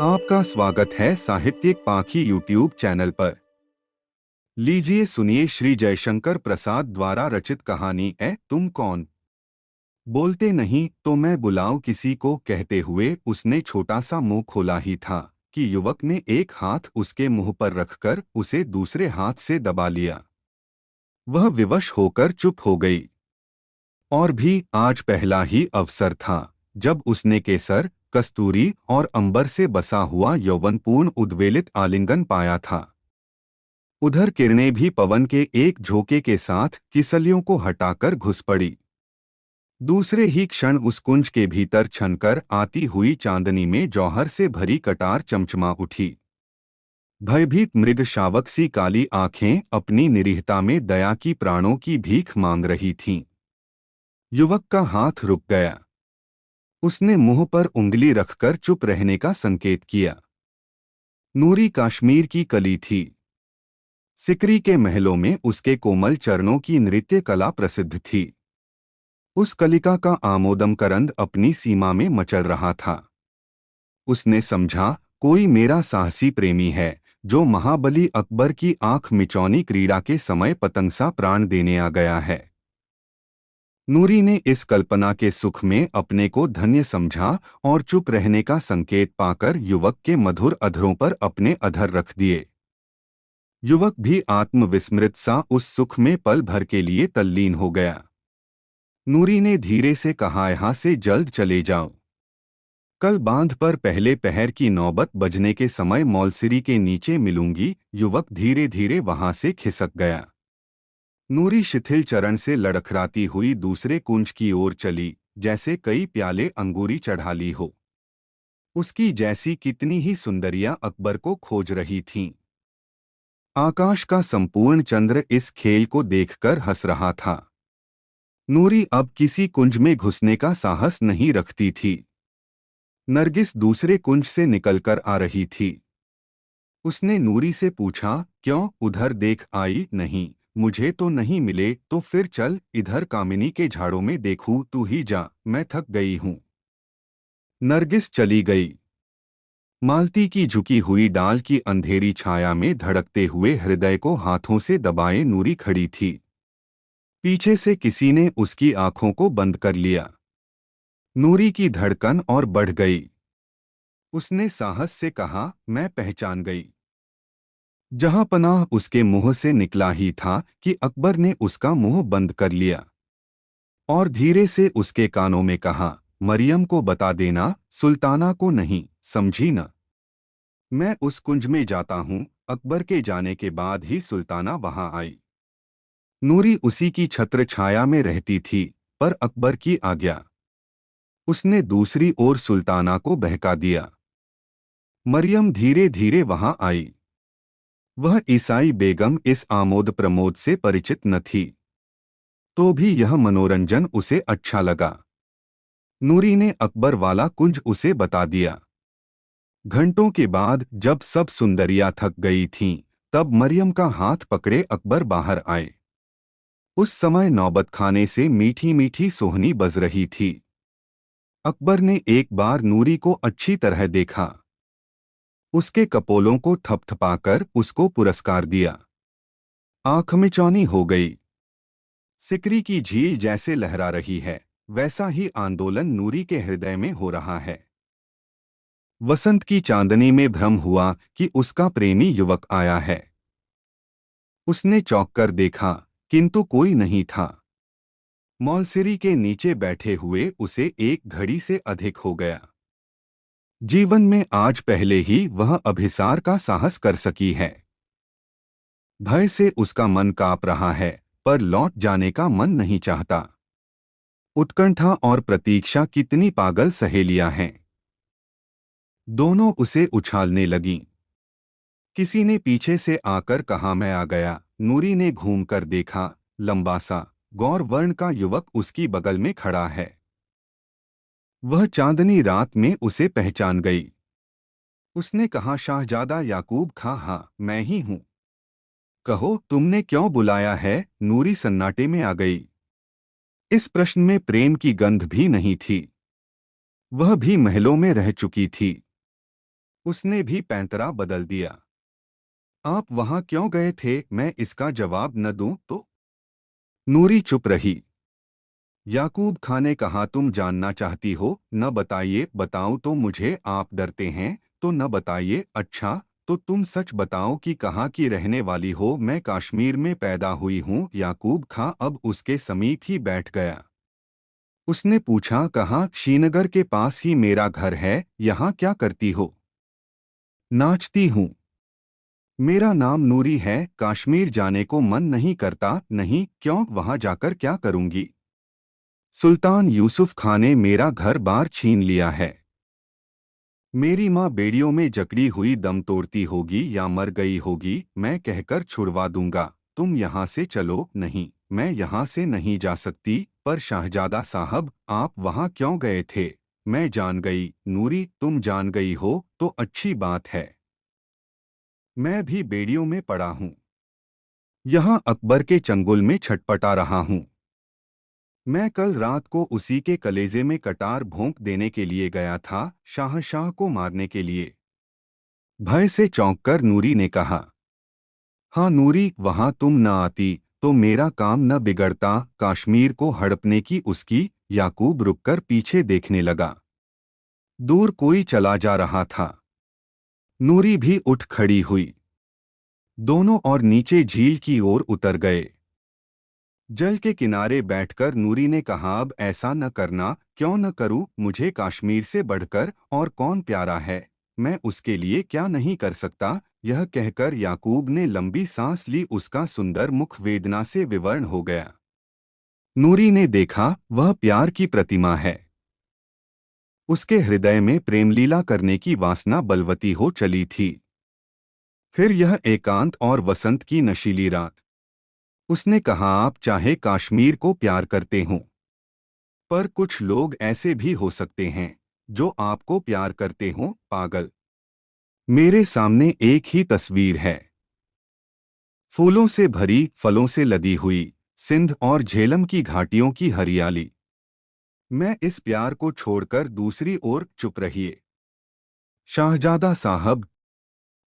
आपका स्वागत है साहित्यिक पाखी यूट्यूब चैनल पर। लीजिए सुनिए श्री जयशंकर प्रसाद द्वारा रचित कहानी ऐ तुम कौन। बोलते नहीं तो मैं बुलाऊं किसी को, कहते हुए उसने छोटा सा मुंह खोला ही था कि युवक ने एक हाथ उसके मुंह पर रखकर उसे दूसरे हाथ से दबा लिया। वह विवश होकर चुप हो गई। और भी आज पहला ही अवसर था जब उसने केसर, कस्तूरी और अंबर से बसा हुआ यौवनपूर्ण उद्वेलित आलिंगन पाया था। उधर किरणें भी पवन के एक झोंके के साथ किसलियों को हटाकर घुस पड़ी। दूसरे ही क्षण उस कुंज के भीतर छनकर आती हुई चांदनी में जौहर से भरी कटार चमचमा उठी। भयभीत मृग शावक सी काली आंखें अपनी निरीहता में दया की प्राणों की भीख मांग रही थीं। युवक का हाथ रुक गया। उसने मुंह पर उंगली रखकर चुप रहने का संकेत किया। नूरी कश्मीर की कली थी। सिकरी के महलों में उसके कोमल चरणों की नृत्य कला प्रसिद्ध थी। उस कलिका का आमोदम करंद अपनी सीमा में मचल रहा था। उसने समझा, कोई मेरा साहसी प्रेमी है जो महाबली अकबर की आंख मिचौनी क्रीड़ा के समय पतंग सा प्राण देने आ गया है। नूरी ने इस कल्पना के सुख में अपने को धन्य समझा और चुप रहने का संकेत पाकर युवक के मधुर अधरों पर अपने अधर रख दिए। युवक भी आत्मविस्मृत सा उस सुख में पल भर के लिए तल्लीन हो गया। नूरी ने धीरे से कहा, यहाँ से जल्द चले जाओ। कल बांध पर पहले पहर की नौबत बजने के समय मौलसिरी के नीचे मिलूंगी। युवक धीरे धीरे वहां से खिसक गया। नूरी शिथिल चरण से लड़खड़ाती हुई दूसरे कुंज की ओर चली, जैसे कई प्याले अंगूरी चढ़ा ली हो। उसकी जैसी कितनी ही सुंदरियां अकबर को खोज रही थीं। आकाश का संपूर्ण चंद्र इस खेल को देखकर हंस रहा था। नूरी अब किसी कुंज में घुसने का साहस नहीं रखती थी। नरगिस दूसरे कुंज से निकलकर आ रही थी। उसने नूरी से पूछा, क्यों उधर देख आई नहीं? मुझे तो नहीं मिले तो फिर चल इधर कामिनी के झाड़ों में देखूं, तू ही जा, मैं थक गई हूं। नरगिस चली गई। मालती की झुकी हुई डाल की अंधेरी छाया में धड़कते हुए हृदय को हाथों से दबाए नूरी खड़ी थी। पीछे से किसी ने उसकी आंखों को बंद कर लिया। नूरी की धड़कन और बढ़ गई। उसने साहस से कहा, मैं पहचान गई। जहां पनाह उसके मुंह से निकला ही था कि अकबर ने उसका मुंह बंद कर लिया और धीरे से उसके कानों में कहा, मरियम को बता देना, सुल्ताना को नहीं, समझी न? मैं उस कुंज में जाता हूं। अकबर के जाने के बाद ही सुल्ताना वहां आई। नूरी उसी की छत्र छाया में रहती थी, पर अकबर की आज्ञा। उसने दूसरी ओर सुल्ताना को बहका दिया। मरियम धीरे धीरे वहां आई। वह ईसाई बेगम इस आमोद प्रमोद से परिचित न थी, तो भी यह मनोरंजन उसे अच्छा लगा। नूरी ने अकबर वाला कुंज उसे बता दिया। घंटों के बाद जब सब सुंदरियां थक गई थीं, तब मरियम का हाथ पकड़े अकबर बाहर आए। उस समय नौबत खाने से मीठी मीठी सोहनी बज रही थी। अकबर ने एक बार नूरी को अच्छी तरह देखा। उसके कपोलों को थपथपाकर उसको पुरस्कार दिया। आंख मिचौनी हो गई। सिकरी की झील जैसे लहरा रही है, वैसा ही आंदोलन नूरी के हृदय में हो रहा है। वसंत की चांदनी में भ्रम हुआ कि उसका प्रेमी युवक आया है। उसने चौंक कर देखा, किंतु कोई नहीं था। मौलसिरी के नीचे बैठे हुए उसे एक घड़ी से अधिक हो गया। जीवन में आज पहले ही वह अभिसार का साहस कर सकी है। भय से उसका मन कांप रहा है, पर लौट जाने का मन नहीं चाहता। उत्कंठा और प्रतीक्षा कितनी पागल सहेलियां हैं। दोनों उसे उछालने लगीं। किसी ने पीछे से आकर कहा, मैं आ गया। नूरी ने घूमकर देखा, लंबा सा गौर वर्ण का युवक उसकी बगल में खड़ा है। वह चांदनी रात में उसे पहचान गई। उसने कहा, शाहजादा याकूब खां? हाँ, मैं ही हूँ। कहो, तुमने क्यों बुलाया है? नूरी सन्नाटे में आ गई। इस प्रश्न में प्रेम की गंध भी नहीं थी। वह भी महलों में रह चुकी थी। उसने भी पैंतरा बदल दिया। आप वहां क्यों गए थे? मैं इसका जवाब न दूं तो? नूरी चुप रही। याकूब खां ने कहा, तुम जानना चाहती हो? न बताइए। बताऊं तो मुझे आप डरते हैं तो न बताइए। अच्छा तो तुम सच बताओ कि कहाँ की रहने वाली हो? मैं कश्मीर में पैदा हुई हूँ। याकूब खां अब उसके समीप ही बैठ गया। उसने पूछा, कहाँ? श्रीनगर के पास ही मेरा घर है। यहाँ क्या करती हो? नाचती हूँ। मेरा नाम नूरी है। कश्मीर जाने को मन नहीं करता? नहीं। क्यों? वहां जाकर क्या करूंगी? सुल्तान यूसुफ खां ने मेरा घर बार छीन लिया है। मेरी माँ बेड़ियों में जकड़ी हुई दम तोड़ती होगी या मर गई होगी। मैं कहकर छुड़वा दूंगा। तुम यहाँ से चलो। नहीं, मैं यहाँ से नहीं जा सकती। पर शाहजादा साहब, आप वहाँ क्यों गए थे? मैं जान गई। नूरी, तुम जान गई हो तो अच्छी बात है। मैं भी बेड़ियों में पड़ा हूँ। यहाँ अकबर के चंगुल में छटपटा रहा हूँ। मैं कल रात को उसी के कलेजे में कटार भोंक देने के लिए गया था, शाहशाह को मारने के लिए। भय से चौंककर नूरी ने कहा, हाँ नूरी, वहां तुम न आती तो मेरा काम न बिगड़ता। कश्मीर को हड़पने की उसकी। याकूब रुककर पीछे देखने लगा। दूर कोई चला जा रहा था। नूरी भी उठ खड़ी हुई। दोनों और नीचे झील की ओर उतर गए। जल के किनारे बैठकर नूरी ने कहा, अब ऐसा न करना। क्यों न करूं? मुझे कश्मीर से बढ़कर और कौन प्यारा है? मैं उसके लिए क्या नहीं कर सकता? यह कहकर याकूब ने लंबी सांस ली। उसका सुंदर मुख वेदना से विवर्ण हो गया। नूरी ने देखा, वह प्यार की प्रतिमा है। उसके हृदय में प्रेमलीला करने की वासना बलवती हो चली थी। फिर यह एकांत और वसंत की नशीली रात। उसने कहा, आप चाहे कश्मीर को प्यार करते हों, पर कुछ लोग ऐसे भी हो सकते हैं जो आपको प्यार करते हों। पागल। मेरे सामने एक ही तस्वीर है। फूलों से भरी, फलों से लदी हुई सिंध और झेलम की घाटियों की हरियाली। मैं इस प्यार को छोड़कर दूसरी ओर। चुप रहिए शाहजादा साहब,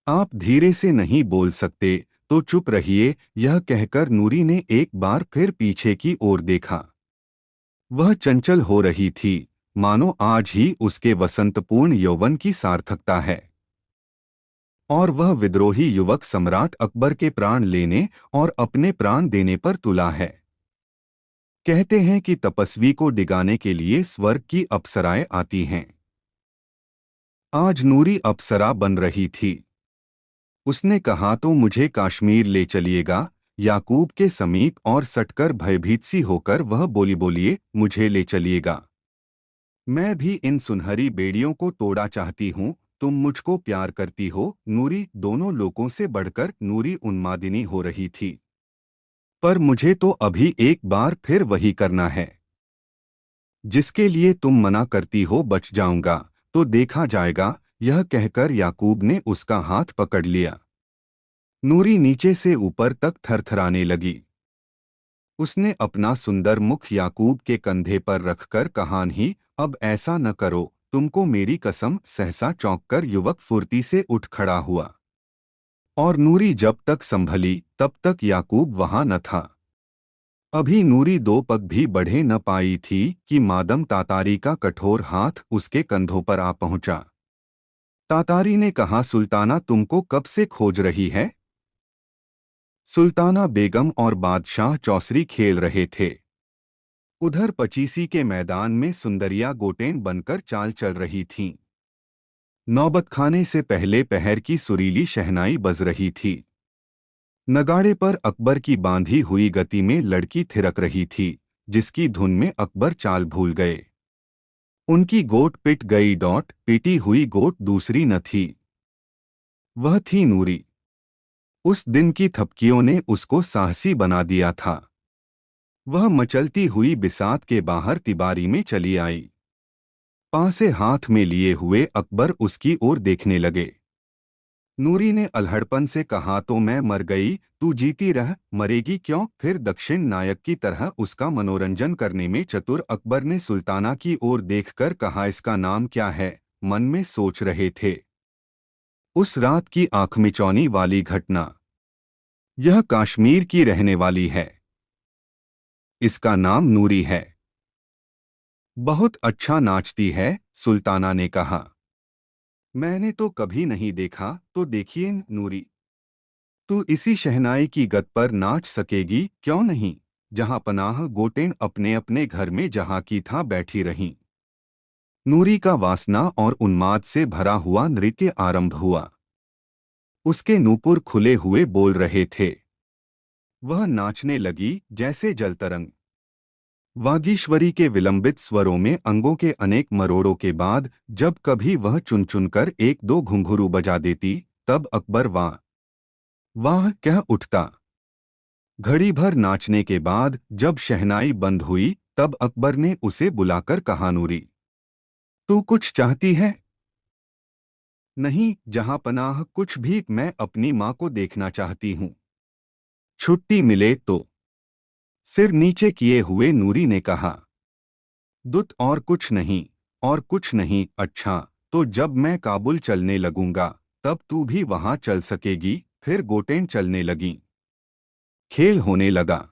आप धीरे से नहीं बोल सकते तो चुप रहिए। यह कहकर नूरी ने एक बार फिर पीछे की ओर देखा। वह चंचल हो रही थी, मानो आज ही उसके वसंतपूर्ण यौवन की सार्थकता है। और वह विद्रोही युवक सम्राट अकबर के प्राण लेने और अपने प्राण देने पर तुला है। कहते हैं कि तपस्वी को डिगाने के लिए स्वर्ग की अप्सराएं आती हैं। आज नूरी अप्सरा बन रही थी। उसने कहा, तो मुझे कश्मीर ले चलिएगा? याकूब के समीप और सटकर भयभीत सी होकर वह बोली, बोलिए, मुझे ले चलिएगा। मैं भी इन सुनहरी बेड़ियों को तोड़ा चाहती हूँ। तुम मुझको प्यार करती हो नूरी? दोनों लोगों से बढ़कर नूरी उन्मादिनी हो रही थी। पर मुझे तो अभी एक बार फिर वही करना है जिसके लिए तुम मना करती हो। बच जाऊंगा तो देखा जाएगा। यह कहकर याकूब ने उसका हाथ पकड़ लिया। नूरी नीचे से ऊपर तक थरथराने लगी। उसने अपना सुंदर मुख याकूब के कंधे पर रखकर कहा, नहीं, अब ऐसा न करो। तुमको मेरी कसम। सहसा चौंककर युवक फुर्ती से उठ खड़ा हुआ। और नूरी जब तक संभली तब तक याकूब वहां न था। अभी नूरी दो पग भी बढ़े न पाई थी कि मादम तातारी का कठोर हाथ उसके कंधों पर आ पहुंचा। तातारी ने कहा, सुल्ताना तुमको कब से खोज रही है। सुल्ताना बेगम और बादशाह चौसरी खेल रहे थे। उधर पचीसी के मैदान में सुंदरिया गोटेन बनकर चाल चल रही थीं। नौबत खाने से पहले पहर की सुरीली शहनाई बज रही थी। नगाड़े पर अकबर की बांधी हुई गति में लड़की थिरक रही थी, जिसकी धुन में अकबर चाल भूल गए। उनकी गोट पिट गई। डॉट पिटी हुई गोट दूसरी न थी, वह थी नूरी। उस दिन की थपकियों ने उसको साहसी बना दिया था। वह मचलती हुई बिसात के बाहर तिबारी में चली आई। पांसे हाथ में लिए हुए अकबर उसकी ओर देखने लगे। नूरी ने अल्हड़पन से कहा, तो मैं मर गई, तू जीती रह। मरेगी क्यों? फिर दक्षिण नायक की तरह उसका मनोरंजन करने में चतुर अकबर ने सुल्ताना की ओर देखकर कहा, इसका नाम क्या है? मन में सोच रहे थे। उस रात की आंख मिचौनी वाली घटना। यह कश्मीर की रहने वाली है। इसका नाम नूरी है। बहुत अच्छा नाचती है, सुल्ताना ने कहा। मैंने तो कभी नहीं देखा, तो देखिए नूरी, तू इसी शहनाई की गत पर नाच सकेगी क्यों नहीं। जहां पनाह गोटेन अपने अपने घर में जहां की था बैठी रहीं। नूरी का वासना और उन्माद से भरा हुआ नृत्य आरंभ हुआ। उसके नूपुर खुले हुए बोल रहे थे। वह नाचने लगी जैसे जलतरंग। वागीश्वरी के विलंबित स्वरों में अंगों के अनेक मरोड़ों के बाद जब कभी वह चुन चुनकर एक दो घुंघरू बजा देती, तब अकबर वाह वाह कह उठता। घड़ी भर नाचने के बाद जब शहनाई बंद हुई, तब अकबर ने उसे बुलाकर कहा, नूरी, तू कुछ चाहती है? नहीं जहां पनाह कुछ भी, मैं अपनी माँ को देखना चाहती हूँ। छुट्टी मिले तो। सिर नीचे किए हुए नूरी ने कहा। दुत और कुछ नहीं, और कुछ नहीं। अच्छा, तो जब मैं काबुल चलने लगूंगा तब तू भी वहां चल सकेगी। फिर गोटेन चलने लगी। खेल होने लगा।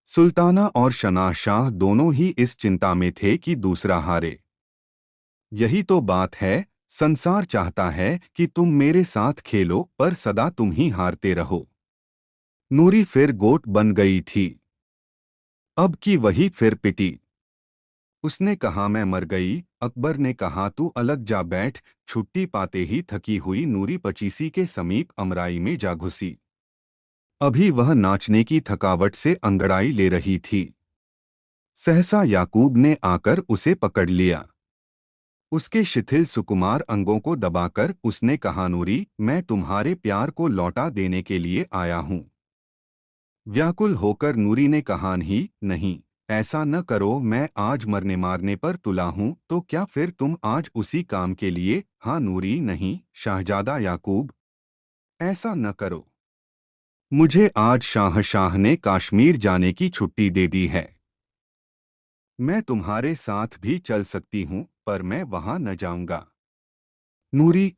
सुल्ताना और शनाशाह दोनों ही इस चिंता में थे कि दूसरा हारे। यही तो बात है, संसार चाहता है कि तुम मेरे साथ खेलो पर सदा तुम ही हारते रहो। नूरी फिर गोट बन गई थी। अब की वही फिर पिटी। उसने कहा, मैं मर गई। अकबर ने कहा, तू अलग जा बैठ। छुट्टी पाते ही थकी हुई नूरी पचीसी के समीप अमराई में जा घुसी। अभी वह नाचने की थकावट से अंगड़ाई ले रही थी। सहसा याकूब ने आकर उसे पकड़ लिया। उसके शिथिल सुकुमार अंगों को दबाकर उसने कहा, नूरी, मैं तुम्हारे प्यार को लौटा देने के लिए आया हूं। व्याकुल होकर नूरी ने कहा, नहीं नहीं, ऐसा न करो। मैं आज मरने मारने पर तुला हूं, तो क्या फिर तुम आज उसी काम के लिए? हाँ नूरी, नहीं शाहजादा याकूब, ऐसा न करो। मुझे आज शाह ने कश्मीर जाने की छुट्टी दे दी है। मैं तुम्हारे साथ भी चल सकती हूँ, पर मैं वहां न जाऊंगा। नूरी,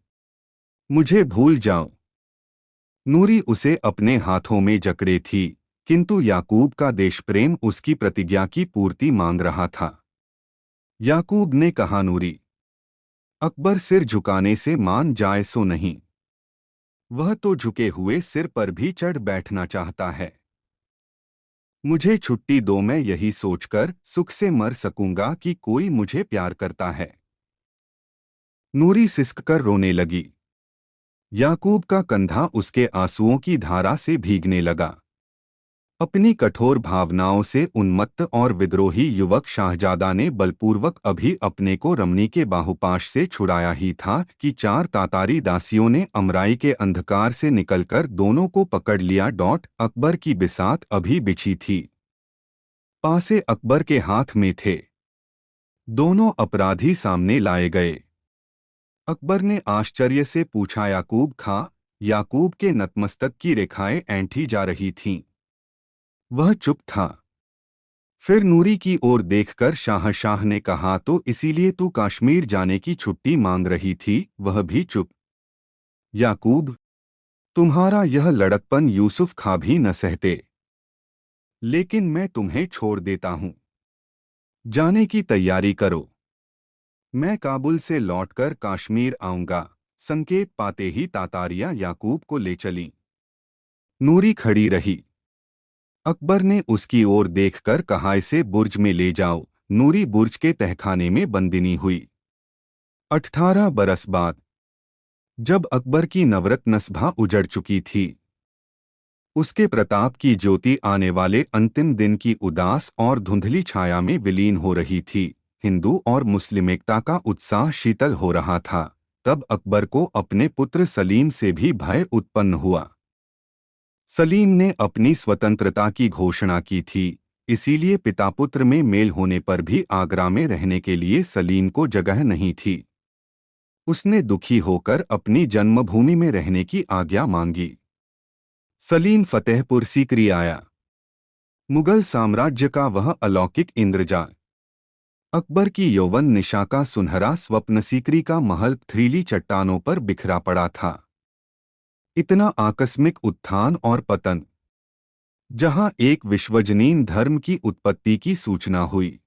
मुझे भूल जाओ। नूरी उसे अपने हाथों में जकड़े थी, किंतु याकूब का देशप्रेम उसकी प्रतिज्ञा की पूर्ति मांग रहा था। याकूब ने कहा, नूरी, अकबर सिर झुकाने से मान जाए सो नहीं। वह तो झुके हुए सिर पर भी चढ़ बैठना चाहता है। मुझे छुट्टी दो, मैं यही सोचकर सुख से मर सकूंगा कि कोई मुझे प्यार करता है। नूरी सिसककर रोने लगी। याकूब का कंधा उसके आंसुओं की धारा से भीगने लगा। अपनी कठोर भावनाओं से उन्मत्त और विद्रोही युवक शाहजादा ने बलपूर्वक अभी अपने को रमणी के बाहुपाश से छुड़ाया ही था कि चार तातारी दासियों ने अमराई के अंधकार से निकलकर दोनों को पकड़ लिया। अकबर की बिसात अभी बिछी थी। पासे अकबर के हाथ में थे। दोनों अपराधी सामने लाए गए। अकबर ने आश्चर्य से पूछा, याकूब खां? याकूब के नतमस्तक की रेखाएं ऐंठी जा रही थीं। वह चुप था। फिर नूरी की ओर देखकर शाह ने कहा, तो इसीलिए तू कश्मीर जाने की छुट्टी मांग रही थी? वह भी चुप। याकूब, तुम्हारा यह लड़कपन यूसुफ खा भी न सहते। लेकिन मैं तुम्हें छोड़ देता हूं। जाने की तैयारी करो। मैं काबुल से लौटकर कश्मीर आऊंगा। संकेत पाते ही तातारियां याकूब को ले चलीं। नूरी खड़ी रही। अकबर ने उसकी ओर देखकर कहा, इसे बुर्ज में ले जाओ। नूरी बुर्ज के तहखाने में बंदिनी हुई। 18 बरस बाद जब अकबर की नवरत्नसभा उजड़ चुकी थी, उसके प्रताप की ज्योति आने वाले अंतिम दिन की उदास और धुंधली छाया में विलीन हो रही थी, हिंदू और मुस्लिम एकता का उत्साह शीतल हो रहा था, तब अकबर को अपने पुत्र सलीम से भी भय उत्पन्न हुआ। सलीम ने अपनी स्वतंत्रता की घोषणा की थी, इसीलिए पिता पुत्र में मेल होने पर भी आगरा में रहने के लिए सलीम को जगह नहीं थी। उसने दुखी होकर अपनी जन्मभूमि में रहने की आज्ञा मांगी। सलीम फतेहपुर सीकरी आया। मुगल साम्राज्य का वह अलौकिक इंद्रजाल अकबर की यौवन निशा का सुनहरा स्वप्न सीकरी का महल पथरीली चट्टानों पर बिखरा पड़ा था। इतना आकस्मिक उत्थान और पतन, जहां एक विश्वजनीन धर्म की उत्पत्ति की सूचना हुई,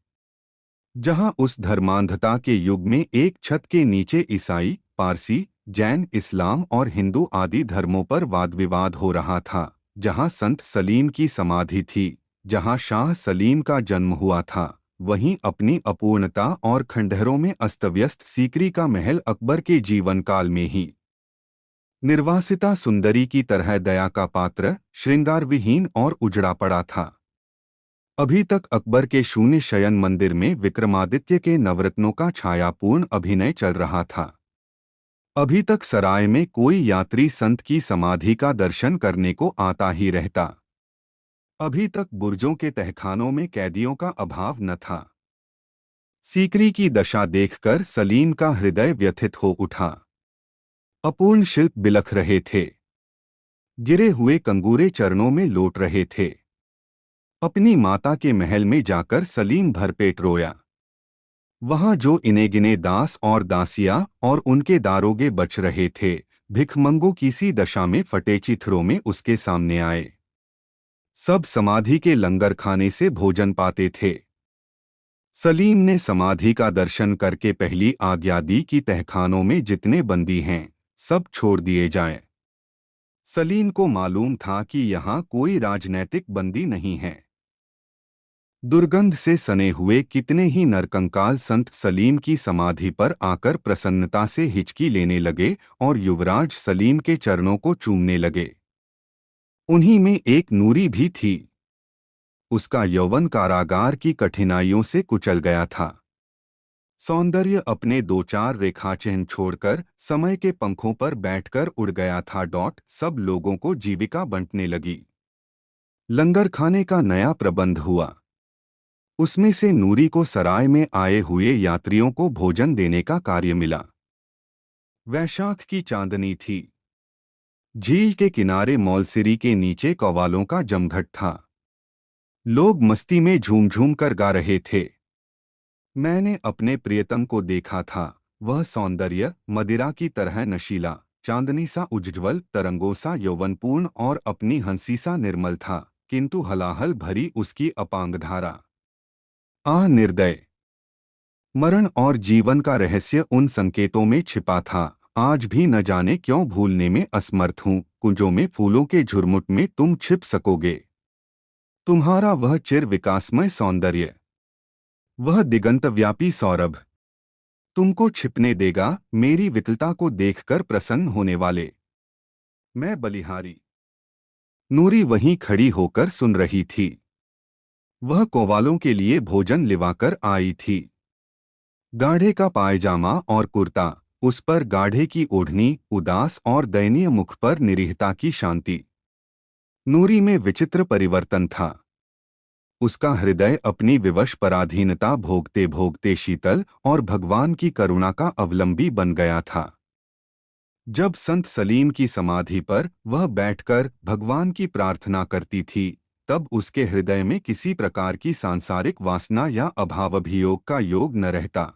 जहां उस धर्मांधता के युग में एक छत के नीचे ईसाई, पारसी, जैन, इस्लाम और हिंदू आदि धर्मों पर वाद विवाद हो रहा था, जहां संत सलीम की समाधि थी, जहां शाह सलीम का जन्म हुआ था, वहीं अपनी अपूर्णता और खंडहरों में अस्तव्यस्त सीकरी का महल अकबर के जीवन काल में ही निर्वासिता सुंदरी की तरह दया का पात्र, श्रृंगार विहीन और उजड़ा पड़ा था। अभी तक अकबर के शून्य शयन मंदिर में विक्रमादित्य के नवरत्नों का छायापूर्ण अभिनय चल रहा था। अभी तक सराय में कोई यात्री संत की समाधि का दर्शन करने को आता ही रहता। अभी तक बुर्जों के तहखानों में कैदियों का अभाव न था। सीकरी की दशा देखकर सलीम का हृदय व्यथित हो उठा। अपूर्ण शिल्प बिलख रहे थे, गिरे हुए कंगूरे चरणों में लौट रहे थे। अपनी माता के महल में जाकर सलीम भरपेट रोया। वहां जो इने गिने दास और दासियां और उनके दारोगे बच रहे थे, भिखमंगों की सी दशा में फटे चिथड़ों में उसके सामने आए। सब समाधि के लंगर खाने से भोजन पाते थे। सलीम ने समाधि का दर्शन करके पहली आज्ञा दी कि तहखानों में जितने बंदी हैं, सब छोड़ दिए जाएं। सलीम को मालूम था कि यहाँ कोई राजनैतिक बंदी नहीं है। दुर्गंध से सने हुए कितने ही नरकंकाल संत सलीम की समाधि पर आकर प्रसन्नता से हिचकी लेने लगे और युवराज सलीम के चरणों को चूमने लगे। उन्हीं में एक नूरी भी थी। उसका यौवन कारागार की कठिनाइयों से कुचल गया था। सौंदर्य अपने दो चार रेखाचिह्न छोड़कर समय के पंखों पर बैठकर उड़ गया था। सब लोगों को जीविका बंटने लगी। लंगर खाने का नया प्रबंध हुआ। उसमें से नूरी को सराय में आए हुए यात्रियों को भोजन देने का कार्य मिला। वैशाख की चांदनी थी। झील के किनारे मौलसिरी के नीचे कव्वालों का जमघट था। लोग मस्ती में झूम झूम कर गा रहे थे। मैंने अपने प्रियतम को देखा था। वह सौंदर्य मदिरा की तरह नशीला, चांदनी सा उज्ज्वल, तरंगों सा यौवनपूर्ण और अपनी हंसी सा निर्मल था, किंतु हलाहल भरी उसकी अपांग धारा। निर्दय। मरण और जीवन का रहस्य उन संकेतों में छिपा था। आज भी न जाने क्यों भूलने में असमर्थ हूँ। कुंजों में फूलों के झुरमुट में तुम छिप सकोगे। तुम्हारा वह चिर विकासमय सौंदर्य, वह दिगंतव्यापी सौरभ, तुमको छिपने देगा मेरी विकलता को देखकर प्रसन्न होने वाले। मैं बलिहारी। नूरी वहीं खड़ी होकर सुन रही थी। वह कोवालों के लिए भोजन लिवाकर आई थी। गाढ़े का पायजामा और कुर्ता, उस पर गाढ़े की ओढ़नी, उदास और दयनीय मुख पर निरीहता की शांति। नूरी में विचित्र परिवर्तन था। उसका हृदय अपनी विवश पराधीनता भोगते भोगते शीतल और भगवान की करुणा का अवलंबी बन गया था। जब संत सलीम की समाधि पर वह बैठकर भगवान की प्रार्थना करती थी, तब उसके हृदय में किसी प्रकार की सांसारिक वासना या अभावभियोग का योग न रहता।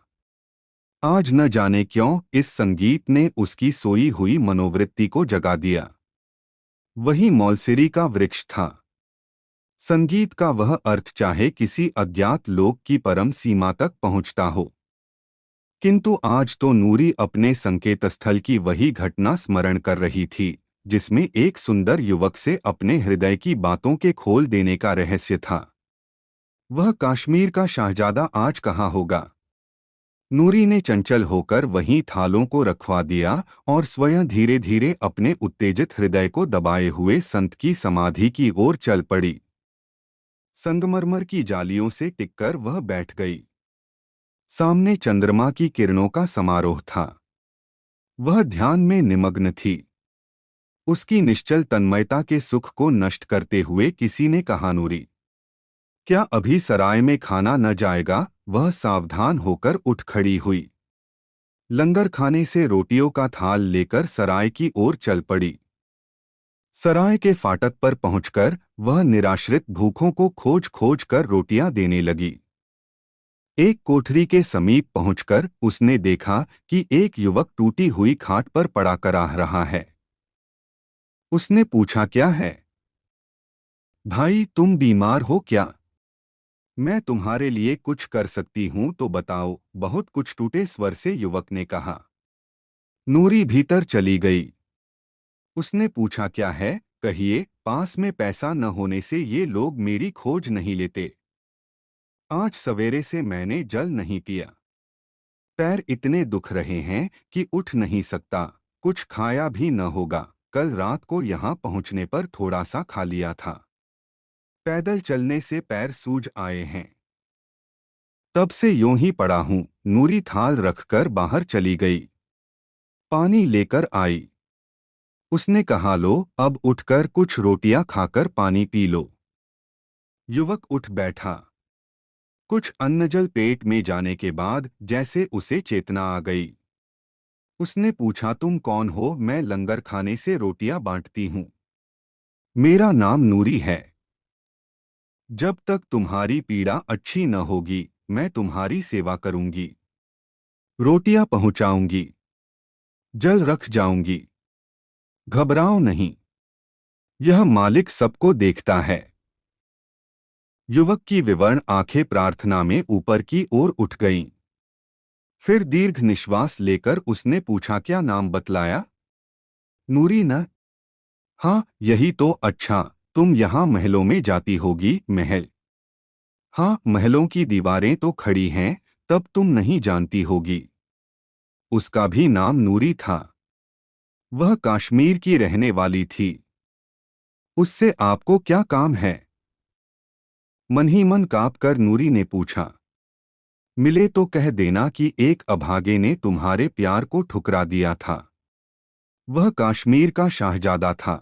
आज न जाने क्यों इस संगीत ने उसकी सोई हुई मनोवृत्ति को जगा दिया। वही मौलसिरी का वृक्ष था। संगीत का वह अर्थ चाहे किसी अज्ञात लोक की परम सीमा तक पहुंचता हो, किंतु आज तो नूरी अपने संकेत स्थल की वही घटना स्मरण कर रही थी, जिसमें एक सुंदर युवक से अपने हृदय की बातों के खोल देने का रहस्य था। वह काश्मीर का शाहजादा आज कहाँ होगा? नूरी ने चंचल होकर वहीं थालों को रखवा दिया और स्वयं धीरे धीरे अपने उत्तेजित हृदय को दबाए हुए संत की समाधि की ओर चल पड़ी। संगमरमर की जालियों से टिककर वह बैठ गई। सामने चंद्रमा की किरणों का समारोह था। वह ध्यान में निमग्न थी। उसकी निश्चल तन्मयता के सुख को नष्ट करते हुए किसी ने कहा, नूरी, क्या अभी सराय में खाना न जाएगा? वह सावधान होकर उठ खड़ी हुई। लंगर खाने से रोटियों का थाल लेकर सराय की ओर चल पड़ी। सराय के फाटक पर पहुंचकर वह निराश्रित भूखों को खोज खोज कर रोटियां देने लगी। एक कोठरी के समीप पहुंचकर उसने देखा कि एक युवक टूटी हुई खाट पर पड़ा कराह रहा है। उसने पूछा, क्या है भाई, तुम बीमार हो क्या? मैं तुम्हारे लिए कुछ कर सकती हूं तो बताओ, बहुत कुछ टूटे स्वर से युवक ने कहा। नूरी भीतर चली गई। उसने पूछा, क्या है, कहिए। पास में पैसा न होने से ये लोग मेरी खोज नहीं लेते। आज सवेरे से मैंने जल नहीं पिया। पैर इतने दुख रहे हैं कि उठ नहीं सकता। कुछ खाया भी न होगा। कल रात को यहाँ पहुँचने पर थोड़ा सा खा लिया था। पैदल चलने से पैर सूज आए हैं। तब से यूं ही पड़ा हूं। नूरी थाल रखकर बाहर चली गई। पानी लेकर आई। उसने कहा, लो अब उठकर कुछ रोटियां खाकर पानी पी लो। युवक उठ बैठा। कुछ अन्नजल पेट में जाने के बाद जैसे उसे चेतना आ गई। उसने पूछा, तुम कौन हो? मैं लंगर खाने से रोटियां बांटती हूँ। मेरा नाम नूरी है। जब तक तुम्हारी पीड़ा अच्छी न होगी मैं तुम्हारी सेवा करूंगी। रोटियां पहुंचाऊंगी। जल रख जाऊंगी। घबराओ नहीं। यह मालिक सबको देखता है। युवक की विवर्ण आंखें प्रार्थना में ऊपर की ओर उठ गईं। फिर दीर्घ निश्वास लेकर उसने पूछा, क्या नाम बतलाया? नूरी न। हाँ, यही तो अच्छा। तुम यहाँ महलों में जाती होगी। महल? हाँ, महलों की दीवारें तो खड़ी हैं, तब तुम नहीं जानती होगी। उसका भी नाम नूरी था। वह कश्मीर की रहने वाली थी। उससे आपको क्या काम है? मन ही मन कांपकर नूरी ने पूछा। मिले तो कह देना कि एक अभागे ने तुम्हारे प्यार को ठुकरा दिया था। वह कश्मीर का शाहजादा था।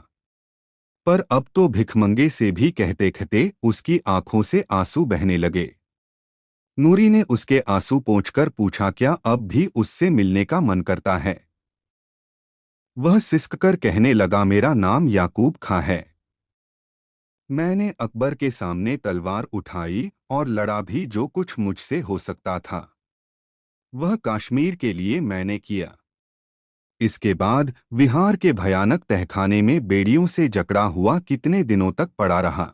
पर अब तो भिखमंगे से भी कहते कहते उसकी आंखों से आंसू बहने लगे। नूरी ने उसके आंसू पोंछकर पूछा, क्या अब भी उससे मिलने का मन करता है? वह सिसककर कहने लगा, मेरा नाम याकूब खां है। मैंने अकबर के सामने तलवार उठाई और लड़ा भी जो कुछ मुझसे हो सकता था। वह कश्मीर के लिए मैंने किया। इसके बाद विहार के भयानक तहखाने में बेड़ियों से जकड़ा हुआ कितने दिनों तक पड़ा रहा।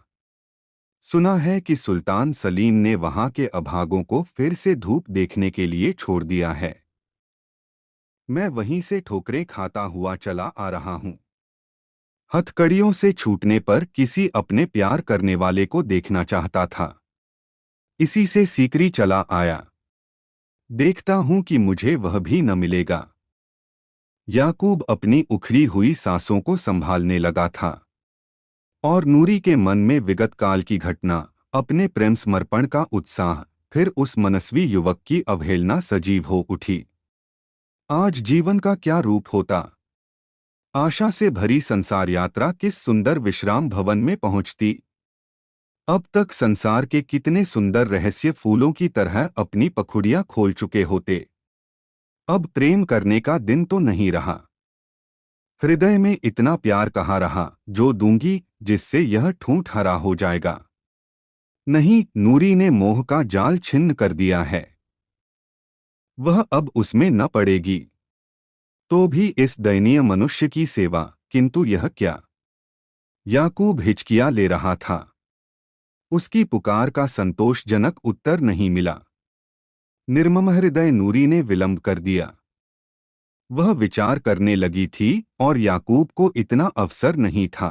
सुना है कि सुल्तान सलीम ने वहां के अभागों को फिर से धूप देखने के लिए छोड़ दिया है। मैं वहीं से ठोकरें खाता हुआ चला आ रहा हूं। हथकड़ियों से छूटने पर किसी अपने प्यार करने वाले को देखना चाहता था। इसी से सीकरी चला आया। देखता हूं कि मुझे वह भी न मिलेगा। याकूब अपनी उखड़ी हुई सांसों को संभालने लगा था। और नूरी के मन में विगत काल की घटना, अपने प्रेम समर्पण का उत्साह, फिर उस मनस्वी युवक की अवहेलना सजीव हो उठी। आज जीवन का क्या रूप होता? आशा से भरी संसार यात्रा किस सुंदर विश्राम भवन में पहुंचती। अब तक संसार के कितने सुंदर रहस्य फूलों की तरह अपनी पखुड़ियां खोल चुके होते। अब प्रेम करने का दिन तो नहीं रहा। हृदय में इतना प्यार कहाँ रहा जो दूंगी, जिससे यह ठूंठ हरा हो जाएगा। नहीं, नूरी ने मोह का जाल छिन्न कर दिया है। वह अब उसमें न पड़ेगी। तो भी इस दयनीय मनुष्य की सेवा, किंतु यह क्या? याकूब हिचकियां ले रहा था। उसकी पुकार का संतोषजनक उत्तर नहीं मिला। निर्मम हृदय नूरी ने विलंब कर दिया। वह विचार करने लगी थी और याकूब को इतना अवसर नहीं था।